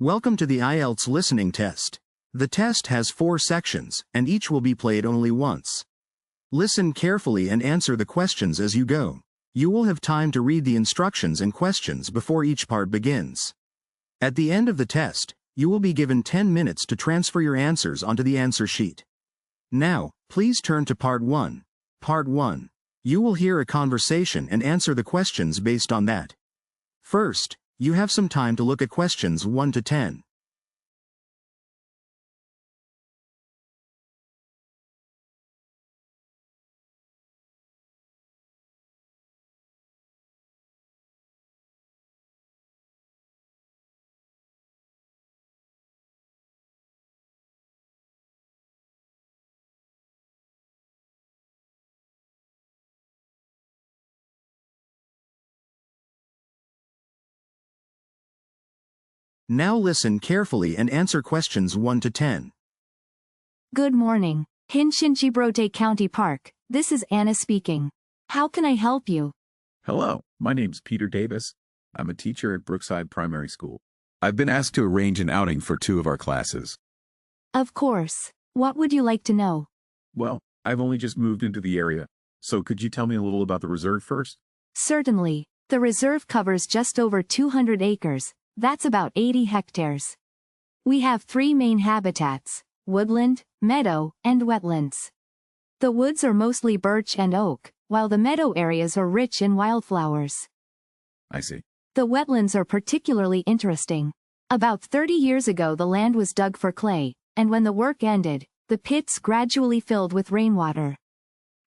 Welcome to the IELTS listening test. The test has 4 sections, and each will be played only once. Listen carefully and answer the questions as you go. You will have time to read the instructions and questions before each part begins. At the end of the test, you will be given 10 minutes to transfer your answers onto the answer sheet. Now, please turn to Part 1. Part 1. You will hear a conversation and answer the questions based on that. First, you have some time to look at questions 1 to 10. Now listen carefully and answer questions 1 to 10. Good morning, Hinchingbrooke County Park. This is Anna speaking. How can I help you? Hello, my name's Peter Davis. I'm a teacher at Brookside Primary School. I've been asked to arrange an outing for 2 of our classes. Of course. What would you like to know? Well, I've only just moved into the area, so could you tell me a little about the reserve first? Certainly. The reserve covers just over 200 acres. That's about 80 hectares. We have 3 main habitats: woodland, meadow, and wetlands. The woods are mostly birch and oak, while the meadow areas are rich in wildflowers. I see. The wetlands are particularly interesting. About 30 years ago the land was dug for clay, and when the work ended, the pits gradually filled with rainwater.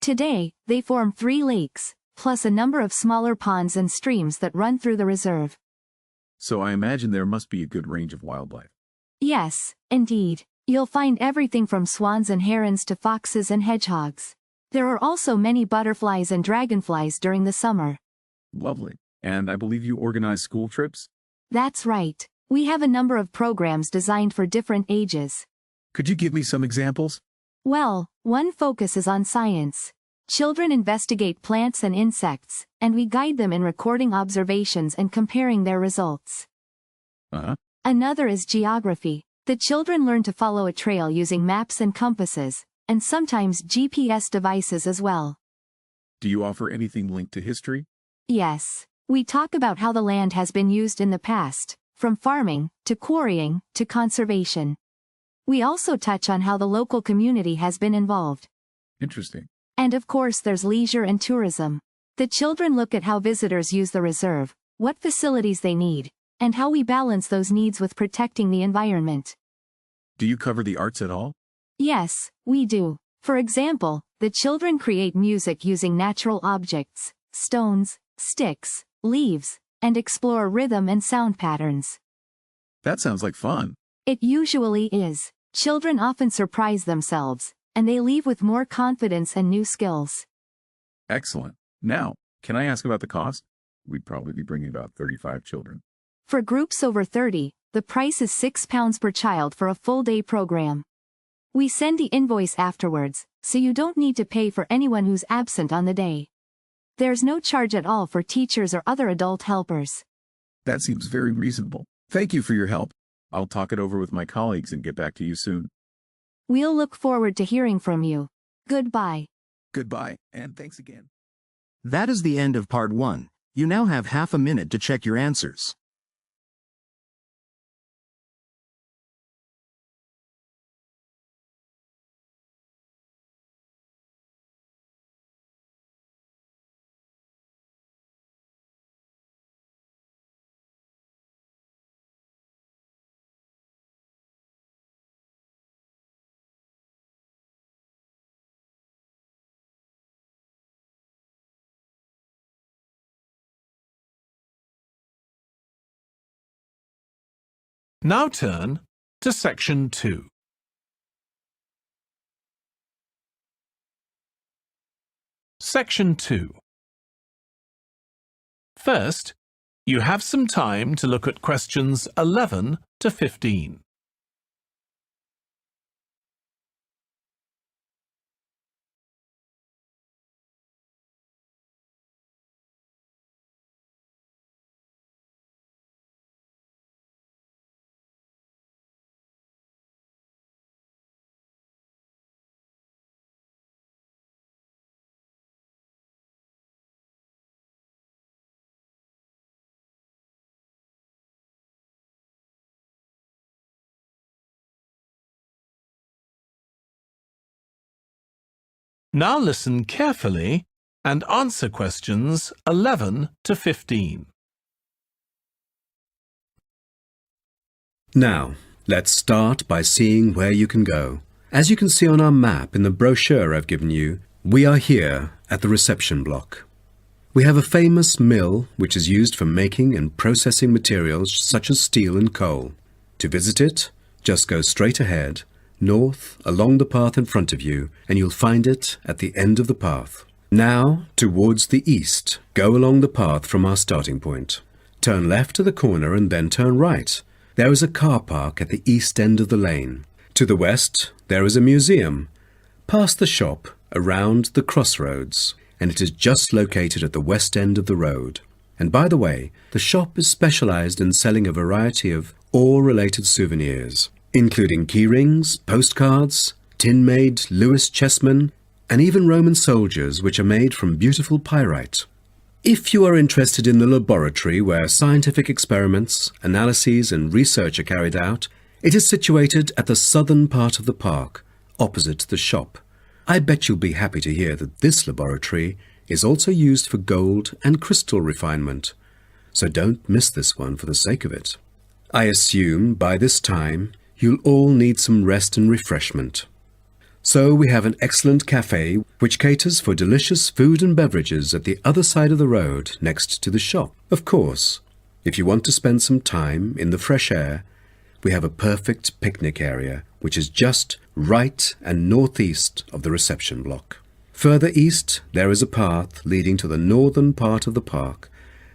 Today, they form 3 lakes, plus a number of smaller ponds and streams that run through the reserve. So I imagine there must be a good range of wildlife. Yes, indeed. You'll find everything from swans and herons to foxes and hedgehogs. There are also many butterflies and dragonflies during the summer. Lovely. And I believe you organize school trips? That's right. We have a number of programs designed for different ages. Could you give me some examples? Well, one focus is on science. Children investigate plants and insects, and we guide them in recording observations and comparing their results. Another is geography. The children learn to follow a trail using maps and compasses, and sometimes GPS devices as well. Do you offer anything linked to history? Yes. We talk about how the land has been used in the past, from farming, to quarrying, to conservation. We also touch on how the local community has been involved. Interesting. And of course there's leisure and tourism. The children look at how visitors use the reserve, what facilities they need, and how we balance those needs with protecting the environment. Do you cover the arts at all? Yes, we do. For example, the children create music using natural objects, stones, sticks, leaves, and explore rhythm and sound patterns. That sounds like fun. It usually is. Children often surprise themselves, and they leave with more confidence and new skills. Excellent. Now, can I ask about the cost? We'd probably be bringing about 35 children. For groups over 30, the price is £6 per child for a full-day program. We send the invoice afterwards, so you don't need to pay for anyone who's absent on the day. There's no charge at all for teachers or other adult helpers. That seems very reasonable. Thank you for your help. I'll talk it over with my colleagues and get back to you soon. We'll look forward to hearing from you. Goodbye. Goodbye, and thanks again. That is the end of Part 1. You now have half a minute to check your answers. Now turn to Section 2. Section 2. First, you have some time to look at questions 11 to 15. Now listen carefully and answer questions 11 to 15. Now, let's start by seeing where you can go. As you can see on our map in the brochure I've given you, we are here at the reception block. We have a famous mill which is used for making and processing materials such as steel and coal. To visit it, just go straight ahead, north along the path in front of you, and you'll find it at the end of the path. Now, towards the east, go along the path from our starting point. Turn left to the corner and then turn right. There is a car park at the east end of the lane. To the west, there is a museum. Past the shop, around the crossroads, and it is just located at the west end of the road. And by the way, the shop is specialized in selling a variety of ore-related souvenirs, including key rings, postcards, tin-made Lewis chessmen, and even Roman soldiers which are made from beautiful pyrite. If you are interested in the laboratory where scientific experiments, analyses and research are carried out, it is situated at the southern part of the park, opposite the shop. I bet you'll be happy to hear that this laboratory is also used for gold and crystal refinement, so don't miss this one for the sake of it. I assume by this time you'll all need some rest and refreshment. So we have an excellent cafe which caters for delicious food and beverages at the other side of the road next to the shop. Of course, if you want to spend some time in the fresh air, we have a perfect picnic area which is just right and northeast of the reception block. Further east, there is a path leading to the northern part of the park,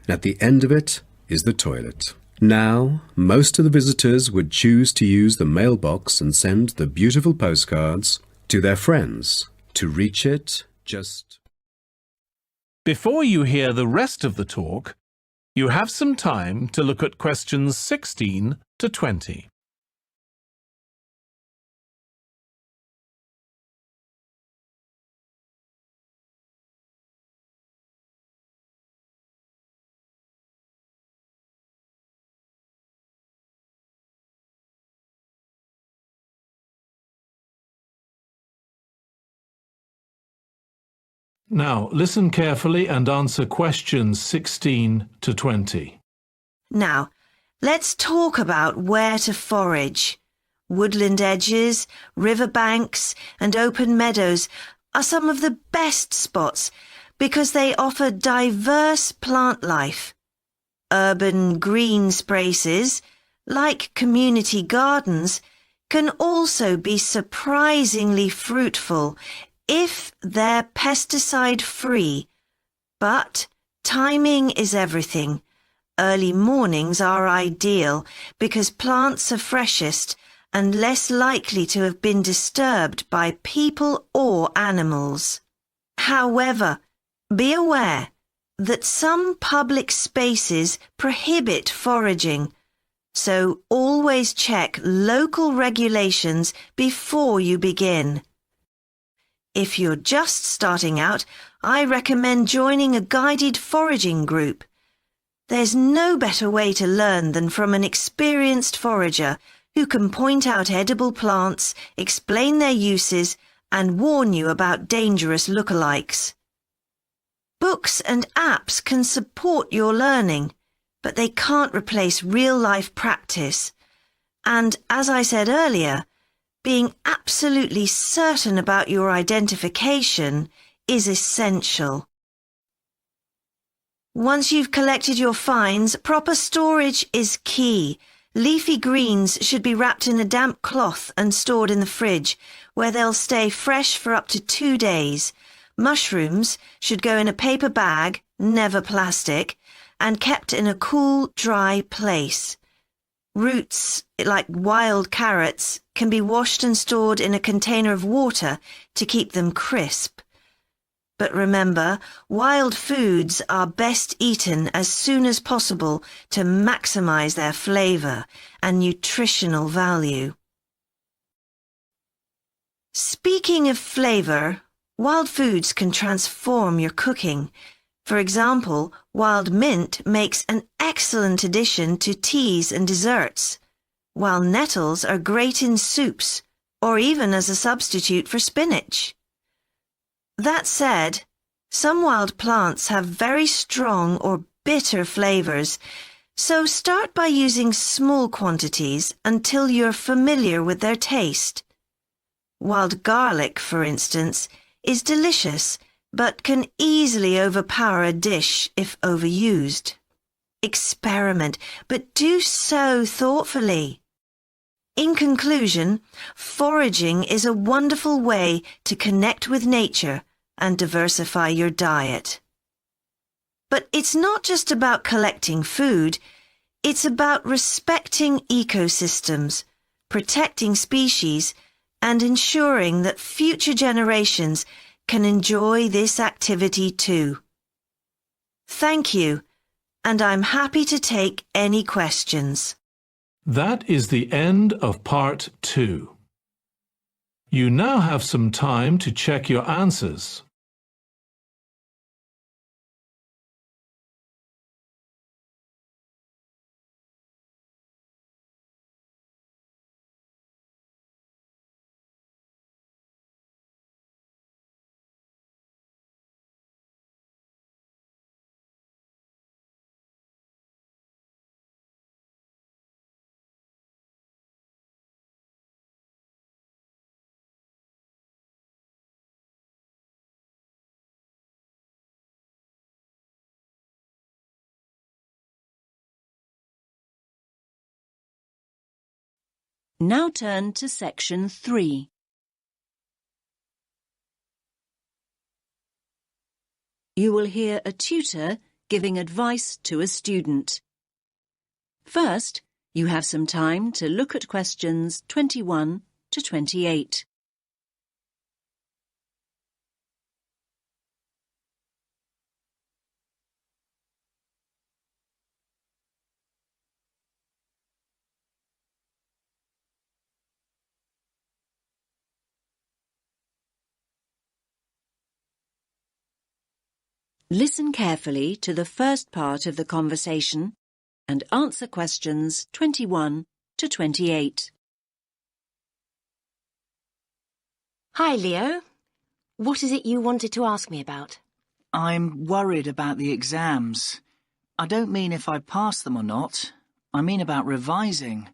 and at the end of it is the toilet. Now, most of the visitors would choose to use the mailbox and send the beautiful postcards to their friends. To reach it, just... Before you hear the rest of the talk, you have some time to look at questions 16 to 20. Now, listen carefully and answer questions 16 to 20. Now, let's talk about where to forage. Woodland edges, river banks, and open meadows are some of the best spots because they offer diverse plant life. Urban green spaces, like community gardens, can also be surprisingly fruitful if they're pesticide-free. But timing is everything. Early mornings are ideal because plants are freshest and less likely to have been disturbed by people or animals. However, be aware that some public spaces prohibit foraging, so always check local regulations before you begin. If you're just starting out, I recommend joining a guided foraging group. There's no better way to learn than from an experienced forager who can point out edible plants, explain their uses, and warn you about dangerous lookalikes. Books and apps can support your learning, but they can't replace real-life practice. And as I said earlier, being absolutely certain about your identification is essential. Once you've collected your finds, proper storage is key. Leafy greens should be wrapped in a damp cloth and stored in the fridge, where they'll stay fresh for up to 2 days. Mushrooms should go in a paper bag, never plastic, and kept in a cool, dry place. Roots, like wild carrots, can be washed and stored in a container of water to keep them crisp. But remember, wild foods are best eaten as soon as possible to maximize their flavor and nutritional value. Speaking of flavor, wild foods can transform your cooking. For example, wild mint makes an excellent addition to teas and desserts, while nettles are great in soups or even as a substitute for spinach. That said, some wild plants have very strong or bitter flavors, so start by using small quantities until you're familiar with their taste. Wild garlic, for instance, is delicious, but can easily overpower a dish if overused. Experiment, but do so thoughtfully. In conclusion, foraging is a wonderful way to connect with nature and diversify your diet. But it's not just about collecting food, it's about respecting ecosystems, protecting species, and ensuring that future generations can enjoy this activity too. Thank you, and I'm happy to take any questions. That is the end of part 2. You now have some time to check your answers. Now turn to section 3. You will hear a tutor giving advice to a student. First, you have some time to look at questions 21 to 28. Listen carefully to the first part of the conversation and answer questions 21 to 28. Hi, Leo. What is it you wanted to ask me about? I'm worried about the exams. I don't mean if I pass them or not. I mean about revising.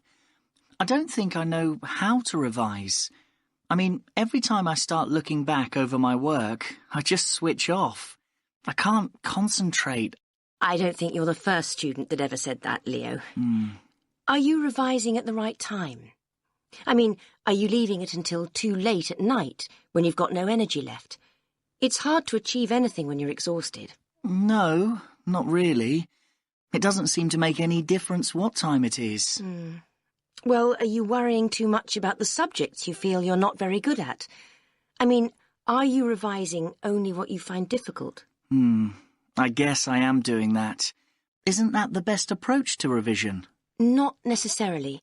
I don't think I know how to revise. I mean, every time I start looking back over my work, I just switch off. I can't concentrate. I don't think you're the first student that ever said that, Leo. Hmm. Are you revising at the right time? I mean, are you leaving it until too late at night when you've got no energy left? It's hard to achieve anything when you're exhausted. No, not really. It doesn't seem to make any difference what time it is. Well, are you worrying too much about the subjects you feel you're not very good at? I mean, are you revising only what you find difficult? I guess I am doing that. Isn't that the best approach to revision? Not necessarily.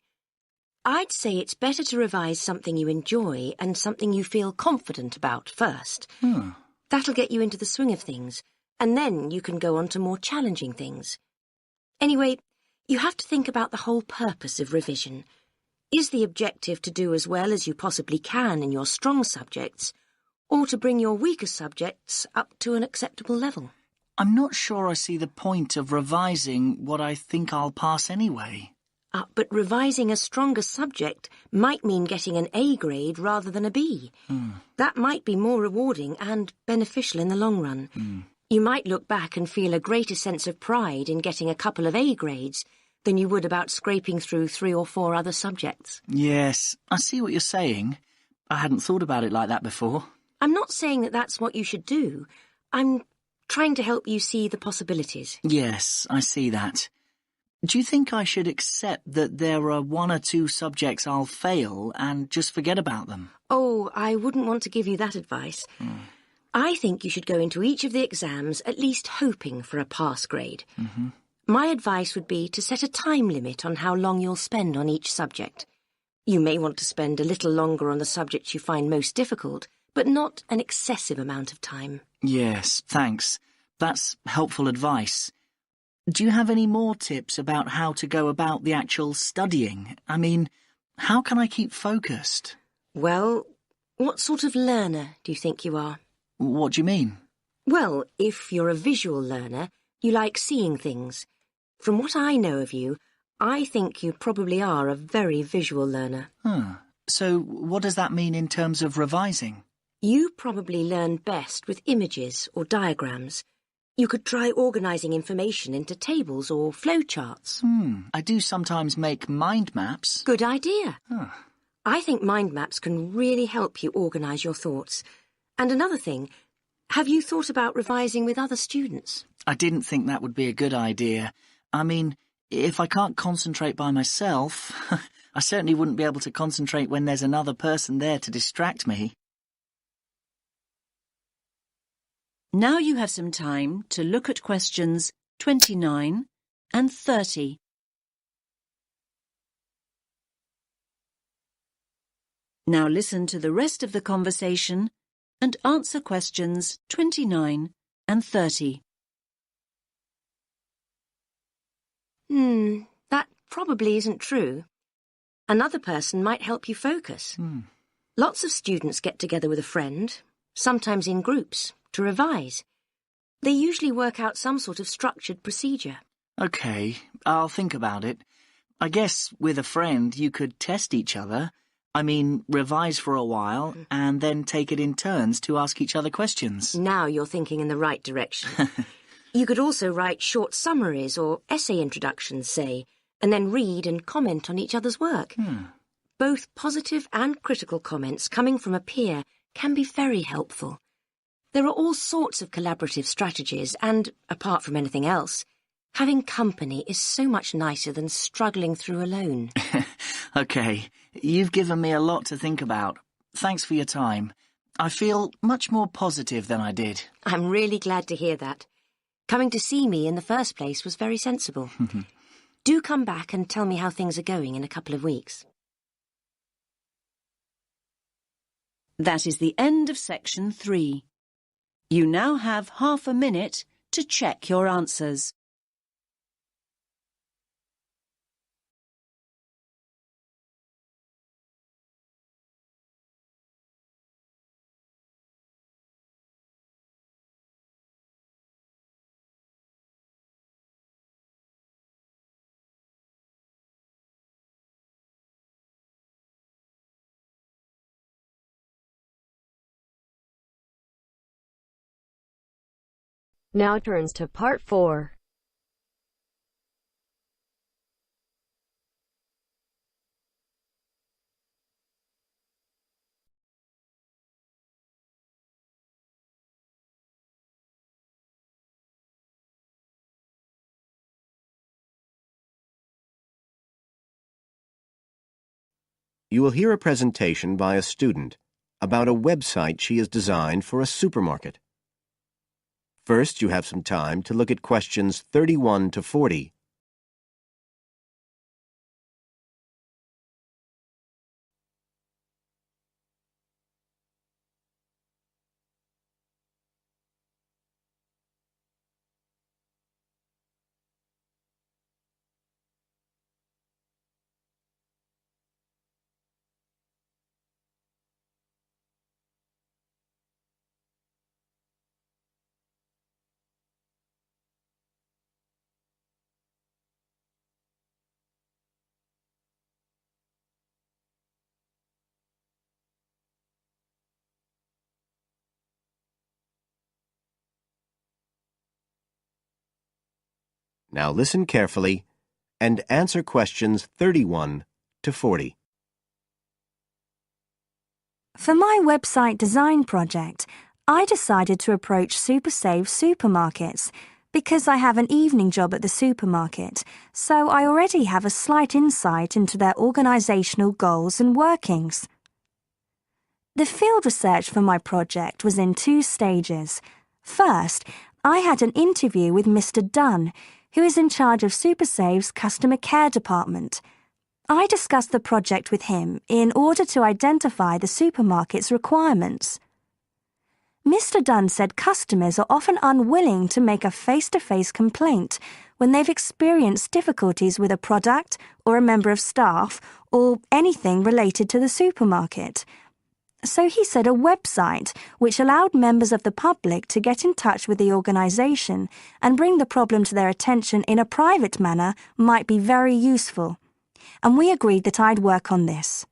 I'd say it's better to revise something you enjoy and something you feel confident about first. That'll get you into the swing of things, and then you can go on to more challenging things. Anyway, you have to think about the whole purpose of revision. Is the objective to do as well as you possibly can in your strong subjects, or to bring your weaker subjects up to an acceptable level? I'm not sure I see the point of revising what I think I'll pass anyway. But revising a stronger subject might mean getting an A grade rather than a B. That might be more rewarding and beneficial in the long run. You might look back and feel a greater sense of pride in getting a couple of A grades than you would about scraping through 3 or 4 other subjects. Yes, I see what you're saying. I hadn't thought about it like that before. I'm not saying that that's what you should do. I'm trying to help you see the possibilities. Yes, I see that. Do you think I should accept that there are 1 or 2 subjects I'll fail and just forget about them? Oh, I wouldn't want to give you that advice. I think you should go into each of the exams at least hoping for a pass grade. My advice would be to set a time limit on how long you'll spend on each subject. You may want to spend a little longer on the subjects you find most difficult, but not an excessive amount of time. Yes, thanks. That's helpful advice. Do you have any more tips about how to go about the actual studying? I mean, how can I keep focused? Well, what sort of learner do you think you are? What do you mean? Well, if you're a visual learner, you like seeing things. From what I know of you, I think you probably are a very visual learner. So what does that mean in terms of revising? You probably learn best with images or diagrams. You could try organising information into tables or flowcharts. I do sometimes make mind maps. Good idea. I think mind maps can really help you organise your thoughts. And another thing, have you thought about revising with other students? I didn't think that would be a good idea. I mean, if I can't concentrate by myself, I certainly wouldn't be able to concentrate when there's another person there to distract me. Now you have some time to look at questions 29 and 30. Now listen to the rest of the conversation and answer questions 29 and 30. That probably isn't true. Another person might help you focus. Lots of students get together with a friend, sometimes in groups, to revise. They usually work out some sort of structured procedure. OK, I'll think about it. I guess with a friend you could test each other. I mean, revise for a while and then take it in turns to ask each other questions. Now you're thinking in the right direction. You could also write short summaries or essay introductions, say, and then read and comment on each other's work. Both positive and critical comments coming from a peer can be very helpful. There are all sorts of collaborative strategies and, apart from anything else, having company is so much nicer than struggling through alone. OK, you've given me a lot to think about. Thanks for your time. I feel much more positive than I did. I'm really glad to hear that. Coming to see me in the first place was very sensible. Do come back and tell me how things are going in a couple of weeks. That is the end of section 3. You now have half a minute to check your answers. Now turns to part 4. You will hear a presentation by a student about a website she has designed for a supermarket. First, you have some time to look at questions 31 to 40. Now listen carefully and answer questions 31 to 40. For my website design project, I decided to approach SuperSave supermarkets because I have an evening job at the supermarket, so I already have a slight insight into their organisational goals and workings. The field research for my project was in 2 stages. First, I had an interview with Mr. Dunn, who is in charge of SuperSave's customer care department. I discussed the project with him in order to identify the supermarket's requirements. Mr. Dunn said customers are often unwilling to make a face-to-face complaint when they've experienced difficulties with a product or a member of staff or anything related to the supermarket. So he said a website which allowed members of the public to get in touch with the organisation and bring the problem to their attention in a private manner might be very useful, and we agreed that I'd work on this.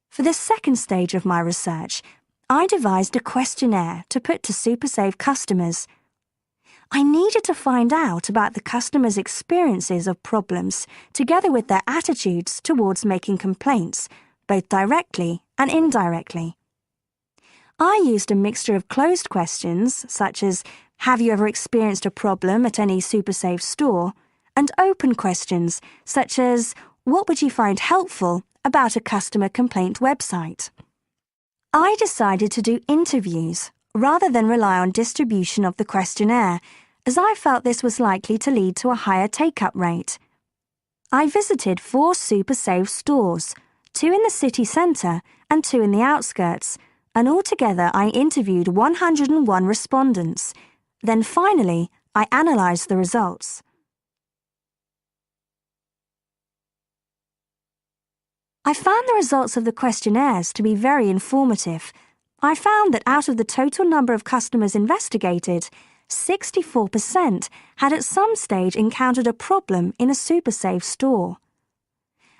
For the second stage of my research, I devised a questionnaire to put to SuperSave customers. I needed to find out about the customers' experiences of problems together with their attitudes towards making complaints, both directly and indirectly. I used a mixture of closed questions, such as, have you ever experienced a problem at any SuperSave store, and open questions, such as, what would you find helpful about a customer complaint website? I decided to do interviews rather than rely on distribution of the questionnaire, as I felt this was likely to lead to a higher take-up rate. I visited 4 SuperSave stores, 2 in the city centre and 2 in the outskirts, and altogether I interviewed 101 respondents. Then finally, I analysed the results. I found the results of the questionnaires to be very informative. I found that out of the total number of customers investigated, 64% had at some stage encountered a problem in a SuperSave store.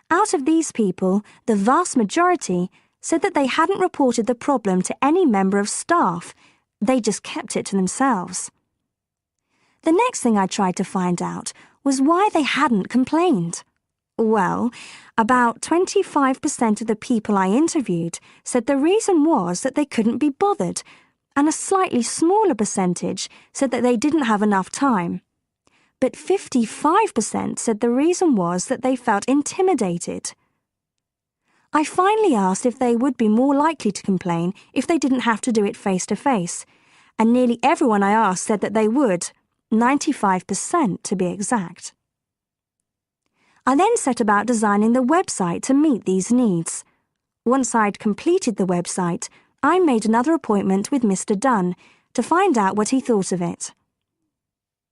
Out of these people, the vast majority said that they hadn't reported the problem to any member of staff. They just kept it to themselves. The next thing I tried to find out was why they hadn't complained. Well, about 25% of the people I interviewed said the reason was that they couldn't be bothered, and a slightly smaller percentage said that they didn't have enough time. But 55% said the reason was that they felt intimidated. I finally asked if they would be more likely to complain if they didn't have to do it face-to-face, and nearly everyone I asked said that they would, 95% to be exact. I then set about designing the website to meet these needs. Once I'd completed the website, I made another appointment with Mr. Dunn to find out what he thought of it.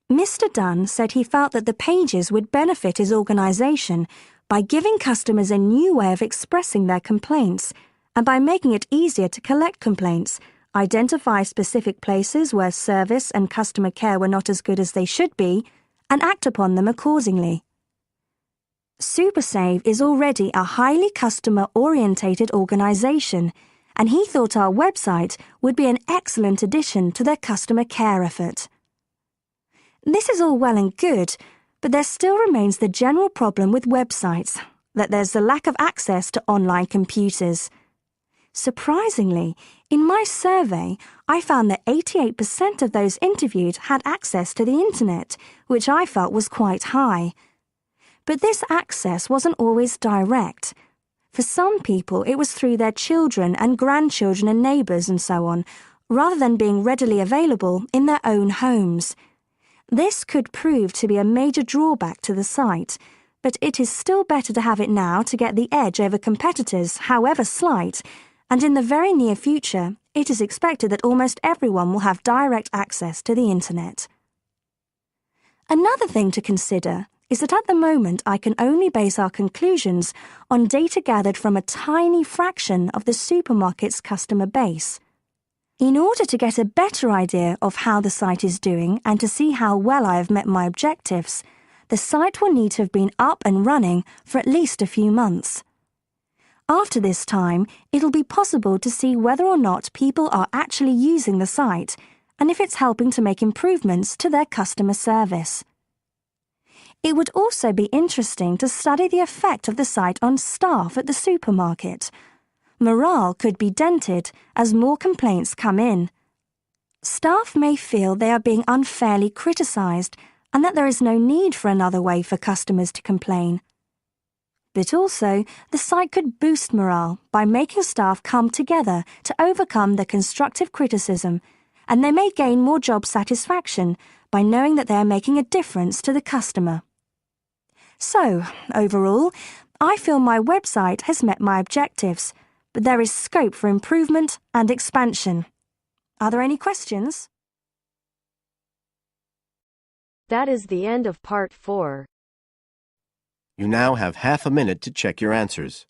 Mr. Dunn said he felt that the pages would benefit his organisation by giving customers a new way of expressing their complaints and by making it easier to collect complaints, identify specific places where service and customer care were not as good as they should be, and act upon them accordingly. SuperSave is already a highly customer-orientated organisation, and he thought our website would be an excellent addition to their customer care effort. This is all well and good, but there still remains the general problem with websites, that there's the lack of access to online computers. Surprisingly, in my survey, I found that 88% of those interviewed had access to the internet, which I felt was quite high. But this access wasn't always direct. For some people, it was through their children and grandchildren and neighbours and so on, rather than being readily available in their own homes. This could prove to be a major drawback to the site, but it is still better to have it now to get the edge over competitors, however slight, and in the very near future, it is expected that almost everyone will have direct access to the internet. Another thing to consider is that at the moment I can only base our conclusions on data gathered from a tiny fraction of the supermarket's customer base. In order to get a better idea of how the site is doing and to see how well I have met my objectives, the site will need to have been up and running for at least a few months. After this time, it'll be possible to see whether or not people are actually using the site and if it's helping to make improvements to their customer service. It would also be interesting to study the effect of the site on staff at the supermarket. Morale could be dented as more complaints come in. Staff may feel they are being unfairly criticised and that there is no need for another way for customers to complain. But also, the site could boost morale by making staff come together to overcome the constructive criticism, and they may gain more job satisfaction by knowing that they are making a difference to the customer. So, overall, I feel my website has met my objectives, but there is scope for improvement and expansion. Are there any questions? That is the end of part 4. You now have half a minute to check your answers.